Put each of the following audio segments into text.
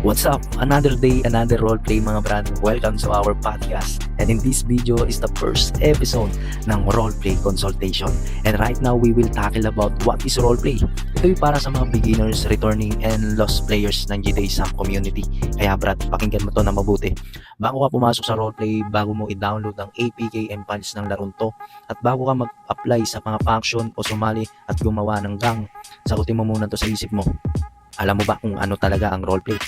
What's up? Another day, another roleplay mga brad. Welcome to our podcast. And in this video is the first episode ng roleplay consultation. And right now, we will tackle about what is roleplay. Ito ay para sa mga beginners, returning, and lost players ng GTA Sam community. Kaya brad, pakinggan mo to na mabuti. Bago ka pumasok sa roleplay, bago mo i-download ang APK and files ng larong to, at bago ka mag-apply sa mga faction o sumali at gumawa ng gang, sagutin mo muna to sa isip mo. Alam mo ba kung ano talaga ang roleplay?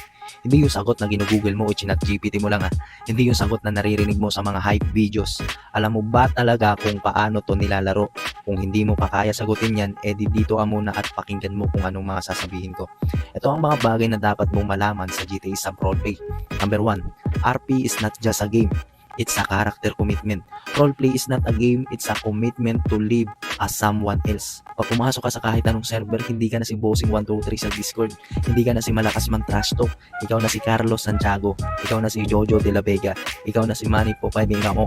Hindi yung sagot na ginugoogle mo o chinat GPT mo lang Hindi yung sagot na naririnig mo sa mga hype videos. Alam mo ba talaga kung paano to nilalaro? Kung hindi mo pa kaya sagutin yan, edi dito ka muna at pakinggan mo kung anong mga sasabihin ko. Ito ang mga bagay na dapat mong malaman sa GTA Sam roleplay. Number 1, RP is not just a game. It's a character commitment. Roleplay is not a game, it's a commitment to live as someone else. Pag pumasok ka sa kahit anong server, hindi ka na si Bossing123 sa Discord, hindi ka na si Malakas Man Trash Talk, ikaw na si Carlos Santiago, ikaw na si Jojo de la Vega, ikaw na si Manny Popaybenga mo.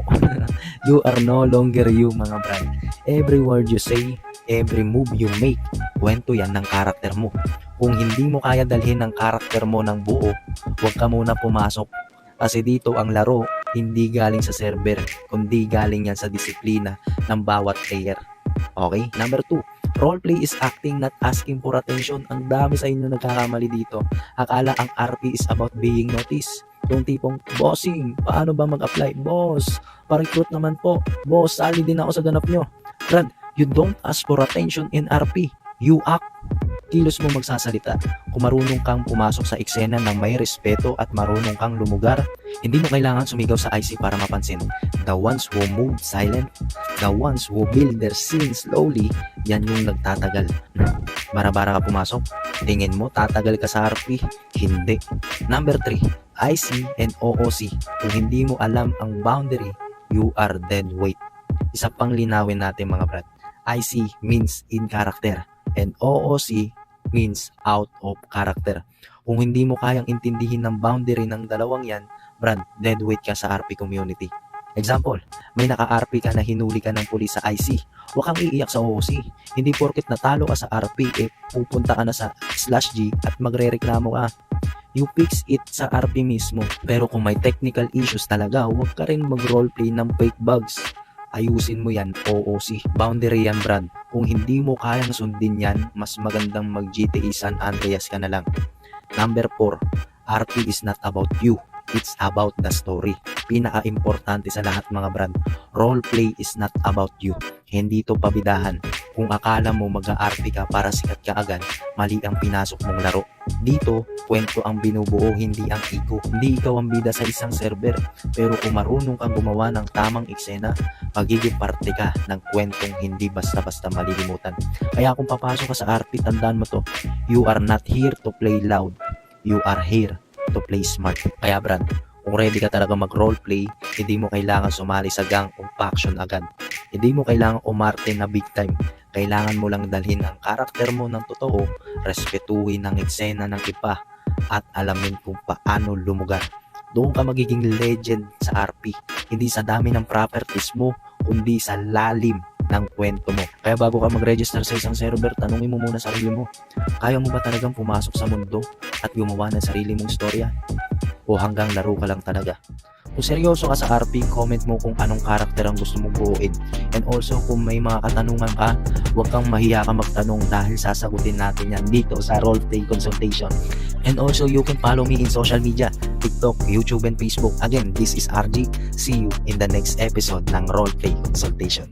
You are no longer you mga brad. Every word you say, every move you make, kwento yan ng karakter mo. Kung hindi mo kaya dalhin ng karakter mo ng buo, huwag ka muna pumasok. Kasi dito ang laro, hindi galing sa server, kundi galing yan sa disiplina ng bawat player. Okay? Number 2, roleplay is acting, not asking for attention. Ang dami sa inyo nagkakamali dito. Akala ang RP is about being noticed. Yung tipong, bossing, paano ba mag-apply? Boss, pa-recruit naman po. Boss, sali din ako sa ganap nyo. Brad, you don't ask for attention in RP. You act. Kilos mo magsasalita. Kung marunong kang pumasok sa eksena ng may respeto at marunong kang lumugar, hindi mo kailangan sumigaw sa IC para mapansin. The ones who move silent, the ones who build their scene slowly, yan yung nagtatagal. Bara-bara ka pumasok, tingin mo tatagal ka sa RP? Hindi. Number 3, IC and OOC. Kung hindi mo alam ang boundary, you are dead weight. Isa pang linawin natin mga brad. IC means in character and OOC means out of character. Kung hindi mo kayang intindihin ng boundary ng dalawang yan, brad, dead weight ka sa RP community. Example, may naka-RP ka na hinuli ka ng pulis sa IC. Huwag kang iiyak sa OOC. Hindi porket natalo ka sa RP, pupunta ka na sa /G at magre-reklamo ka. You fix it sa RP mismo. Pero kung may technical issues talaga, huwag ka rin mag-roleplay ng fake bugs. Ayusin mo yan, OOC. Boundary yan, brad. Kung hindi mo kayang sundin yan, mas magandang mag-GTA San Andreas ka na lang. Number 4, RP is not about you. It's about the story. Pinaka-importante sa lahat mga brad, roleplay is not about you. Hindi to pabidahan. Kung akala mo mag-RP ka para sikat ka agad, mali ang pinasok mong laro. Dito, kwento ang binubuo, hindi ang ego. Hindi ikaw ang bida sa isang server. Pero kung marunong kang gumawa ng tamang eksena, magiging parte ka ng kwentong hindi basta-basta malilimutan. Kaya kung papasok ka sa RP, tandaan mo to, you are not here to play loud. You are here to play smart. Kaya brad, kung ready ka talaga mag-roleplay, hindi mo kailangan sumali sa gang o faction agad. Hindi mo kailangan umarte na big time. Kailangan mo lang dalhin ang karakter mo ng totoo, respetuhin ang eksena ng iba, at alamin kung paano lumugar. Doon ka magiging legend sa RP. Hindi sa dami ng properties mo, kundi sa lalim ng kwento mo. Kaya bago ka mag-register sa isang server, tanungin mo muna sarili mo. Kaya mo ba talagang pumasok sa mundo at gumawa ng sarili mong storya? O hanggang laro ka lang talaga? Kung seryoso ka sa RP, comment mo kung anong karakter ang gusto mong buuin. And also, kung may mga katanungan ka, huwag kang mahiya ka magtanong dahil sasagutin natin yan dito sa Roleplay Consultation. And also, you can follow me in social media, TikTok, YouTube, and Facebook. Again, this is RG. See you in the next episode ng Roleplay Consultation.